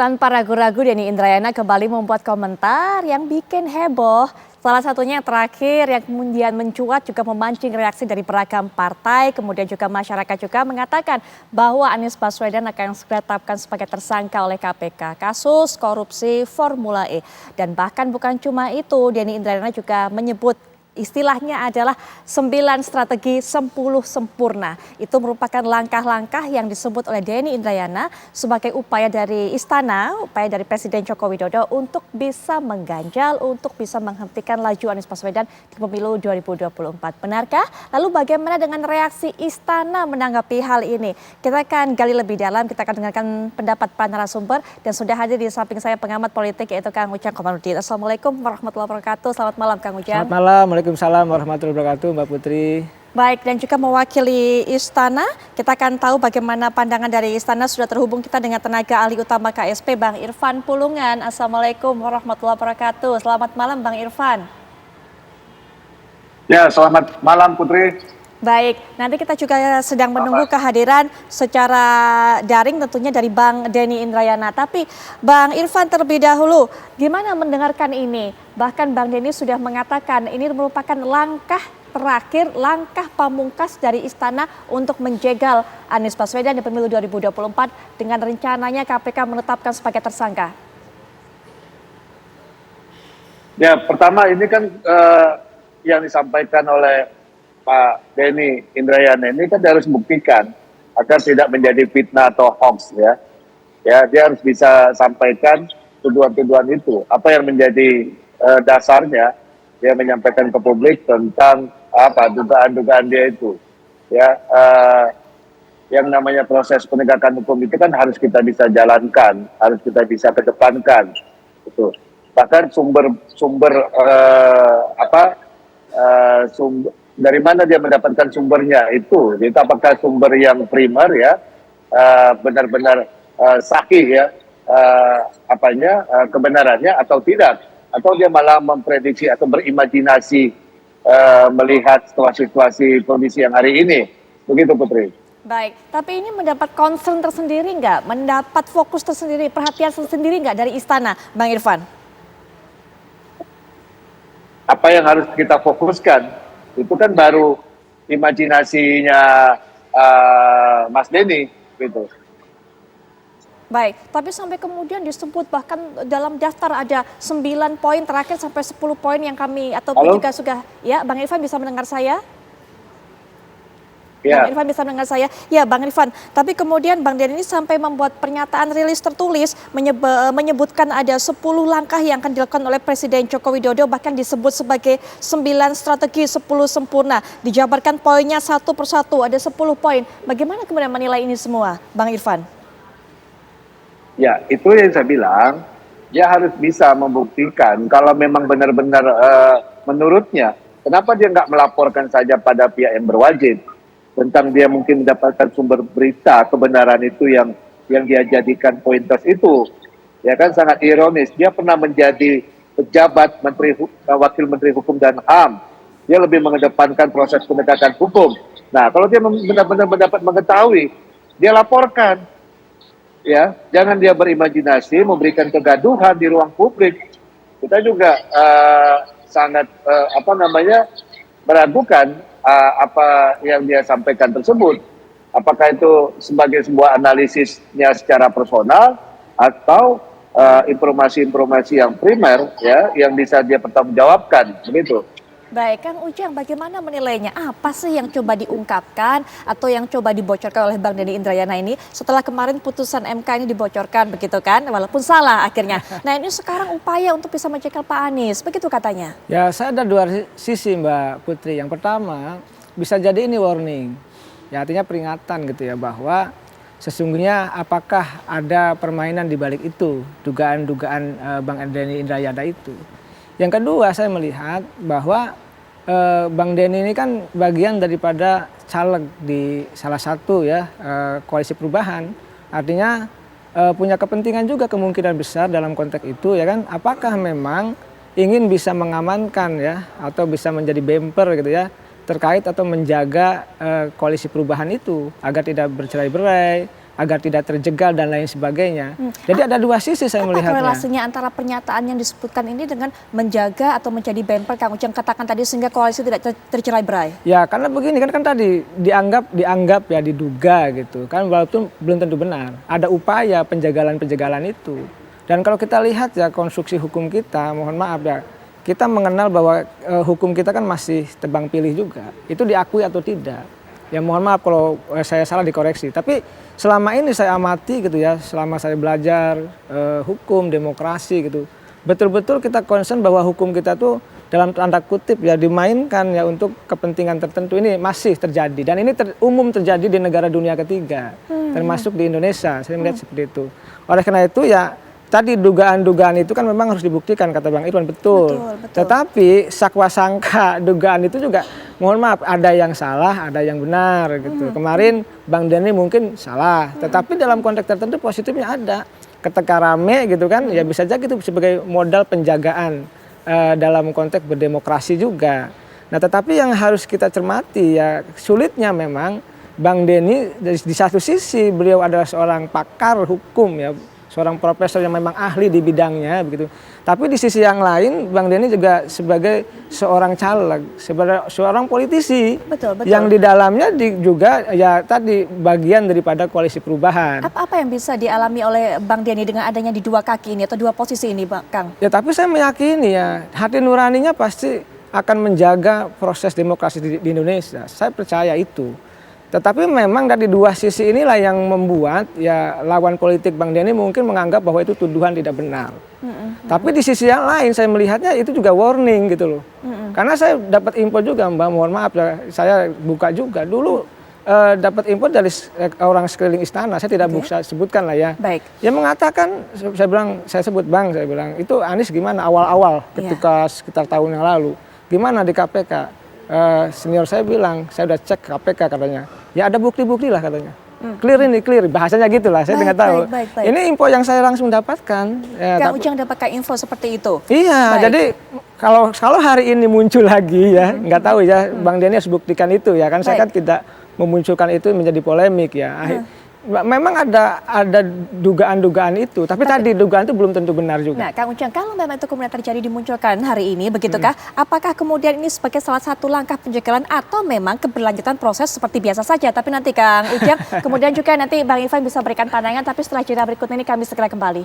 Tanpa ragu-ragu Denny Indrayana kembali membuat komentar yang bikin heboh. Salah satunya yang terakhir yang kemudian mencuat juga memancing reaksi dari beragam partai. Kemudian juga masyarakat juga mengatakan bahwa Anies Baswedan akan segera ditetapkan sebagai tersangka oleh KPK. Kasus korupsi Formula E. Dan bahkan bukan cuma itu, Denny Indrayana juga menyebut istilahnya adalah 9 strategi 10 sempurna. Itu merupakan langkah-langkah yang disebut oleh Denny Indrayana sebagai upaya dari istana, upaya dari Presiden Joko Widodo untuk bisa mengganjal, untuk bisa menghentikan laju Anies Baswedan di pemilu 2024. Benarkah? Lalu bagaimana dengan reaksi istana menanggapi hal ini? Kita akan gali lebih dalam, kita akan dengarkan pendapat para narasumber dan sudah hadir di samping saya pengamat politik yaitu Kang Ujang Komarudin. Assalamualaikum warahmatullahi wabarakatuh. Selamat malam Kang Ujang. Selamat malam. Waalaikumsalam warahmatullahi wabarakatuh, Mbak Putri. Baik, dan juga mewakili istana, kita akan tahu bagaimana pandangan dari istana. Sudah terhubung kita dengan tenaga ahli utama KSP, Bang Irfan Pulungan. Assalamualaikum warahmatullahi wabarakatuh. Selamat malam, Bang Irfan. Ya, selamat malam Putri. Baik, nanti kita juga sedang menunggu kehadiran secara daring tentunya dari Bang Denny Indrayana. Tapi Bang Irfan terlebih dahulu, gimana mendengarkan ini? Bahkan Bang Denny sudah mengatakan ini merupakan langkah terakhir, langkah pamungkas dari istana untuk menjegal Anies Baswedan di pemilu 2024 dengan rencananya KPK menetapkan sebagai tersangka. Ya, pertama ini kan yang disampaikan oleh Pak Denny Indrayana ini kan harus buktikan agar tidak menjadi fitnah atau hoax ya. Ya, dia harus bisa sampaikan tuduhan-tuduhan itu. Apa yang menjadi dasarnya dia menyampaikan ke publik tentang apa dugaan-dugaan dia itu. Ya, yang namanya proses penegakan hukum itu kan harus kita bisa jalankan, harus kita bisa kedepankan. Itu. Bahkan sumber dari mana dia mendapatkan sumbernya itu apakah sumber yang primer ya benar-benar sahih ya kebenarannya atau tidak, atau dia malah memprediksi atau berimajinasi melihat situasi kondisi yang hari ini, begitu Putri. Baik, tapi ini mendapat concern tersendiri nggak, mendapat fokus tersendiri, perhatian tersendiri nggak dari istana, Bang Irfan? Apa yang harus kita fokuskan itu kan baru imajinasinya Mas Denny gitu. Baik, tapi sampai kemudian disebut bahkan dalam daftar ada 9 poin terakhir sampai 10 poin yang kami ataupun juga sudah ya, Bang Irfan bisa mendengar saya? Ya. Bang Irfan bisa mendengar saya? Ya, Bang Irfan. Tapi kemudian Bang Denny ini sampai membuat pernyataan rilis tertulis menyebutkan ada 10 langkah yang akan dilakukan oleh Presiden Joko Widodo, bahkan disebut sebagai 9 strategi 10 sempurna. Dijabarkan poinnya satu persatu, ada 10 poin. Bagaimana kemudian menilai ini semua, Bang Irfan? Ya, itu yang saya bilang, dia harus bisa membuktikan kalau memang benar-benar menurutnya, kenapa dia nggak melaporkan saja pada pihak yang berwajib tentang dia mungkin mendapatkan sumber berita kebenaran itu yang dia jadikan pointers itu. Ya kan sangat ironis, dia pernah menjadi pejabat wakil menteri hukum dan HAM. Dia lebih mengedepankan proses penegakan hukum. Nah, kalau dia benar-benar mendapat mengetahui, dia laporkan. Ya, jangan dia berimajinasi memberikan kegaduhan di ruang publik. Kita juga sangat meragukan apa yang dia sampaikan tersebut. Apakah itu sebagai sebuah analisisnya secara personal atau informasi-informasi yang primer ya yang bisa dia pertanggungjawabkan, begitu. Baik, Kang Ujang, bagaimana menilainya? Apa sih yang coba diungkapkan atau yang coba dibocorkan oleh Bang Denny Indrayana ini setelah kemarin putusan MK ini dibocorkan begitu kan? Walaupun salah akhirnya. Nah, ini sekarang upaya untuk bisa menjegal Pak Anies, begitu katanya. Ya, saya ada dua sisi Mbak Putri. Yang pertama, bisa jadi ini warning. Ya, artinya peringatan gitu ya bahwa sesungguhnya apakah ada permainan di balik itu, dugaan-dugaan Bang Denny Indrayana itu. Yang kedua, saya melihat bahwa Bang Denny ini kan bagian daripada caleg di salah satu ya koalisi perubahan. Artinya punya kepentingan juga kemungkinan besar dalam konteks itu ya kan. Apakah memang ingin bisa mengamankan ya atau bisa menjadi bumper gitu ya terkait atau menjaga koalisi perubahan itu agar tidak bercerai-berai, agar tidak terjegal dan lain sebagainya. Jadi ada dua sisi saya Apa melihatnya. korelasinya antara pernyataan yang disebutkan ini dengan menjaga atau menjadi bemper Kang Ujang katakan tadi sehingga koalisi tidak tercerai-berai? Ya karena begini kan tadi dianggap ya diduga gitu kan, walaupun belum tentu benar. Ada upaya penjagalan itu. Dan kalau kita lihat ya konstruksi hukum kita, mohon maaf ya, kita mengenal bahwa hukum kita kan masih tebang pilih juga. Itu diakui atau tidak. Ya mohon maaf kalau saya salah dikoreksi. Tapi selama ini saya amati gitu ya, selama saya belajar hukum, demokrasi gitu, betul-betul kita concern bahwa hukum kita tuh dalam tanda kutip ya dimainkan ya untuk kepentingan tertentu. Ini masih terjadi dan ini umum terjadi di negara dunia ketiga, termasuk di Indonesia. Saya melihat seperti itu. Oleh karena itu ya tadi dugaan-dugaan itu kan memang harus dibuktikan kata Bang Irwan, betul. Tetapi sakwa sangka dugaan itu juga mohon maaf ada yang salah, ada yang benar gitu. Kemarin Bang Denny mungkin salah, tetapi dalam konteks tertentu positifnya ada. Ketika rame gitu kan, ya bisa jadi itu sebagai modal penjagaan dalam konteks berdemokrasi juga. Nah, tetapi yang harus kita cermati ya sulitnya memang Bang Denny di satu sisi beliau adalah seorang pakar hukum ya, seorang profesor yang memang ahli di bidangnya begitu. Tapi di sisi yang lain Bang Denny juga sebagai seorang caleg, sebagai seorang politisi yang di dalamnya juga ya tadi bagian daripada koalisi perubahan. Apa yang bisa dialami oleh Bang Denny dengan adanya di dua kaki ini atau dua posisi ini Kang? Ya tapi saya meyakini ya hati nuraninya pasti akan menjaga proses demokrasi di Indonesia. Saya percaya itu. Tetapi memang dari dua sisi inilah yang membuat ya lawan politik Bang Denny mungkin menganggap bahwa itu tuduhan tidak benar. Tapi di sisi yang lain saya melihatnya itu juga warning gitu loh. Karena saya dapat info juga Mbak, mohon maaf ya, saya buka juga dulu dapat info dari orang sekeliling istana, saya tidak bisa sebutkan lah ya. Baik. Yang mengatakan, saya sebut Bang, saya bilang itu Anies gimana awal-awal ketika sekitar tahun yang lalu, gimana di KPK? Senior saya bilang, saya udah cek KPK katanya. Ya ada bukti-bukti lah katanya. Clear, bahasanya gitu lah, saya tidak tahu. Baik. Ini info yang saya langsung dapatkan. Ya, Kang Ujang dapatkan info seperti itu? Iya, jadi kalau hari ini muncul lagi ya, nggak tahu ya, Bang Denny harus buktikan itu ya, kan saya kan tidak memunculkan itu menjadi polemik ya. Memang ada dugaan-dugaan itu, tapi tadi dugaan itu belum tentu benar juga. Nah, Kang Ujang, kalau memang itu kemudian terjadi dimunculkan hari ini, begitukah? Apakah kemudian ini sebagai salah satu langkah penjagalan atau memang keberlanjutan proses seperti biasa saja? Tapi nanti Kang Ujang, kemudian juga nanti Bang Irfan bisa berikan pandangan, tapi setelah jeda berikut ini kami segera kembali.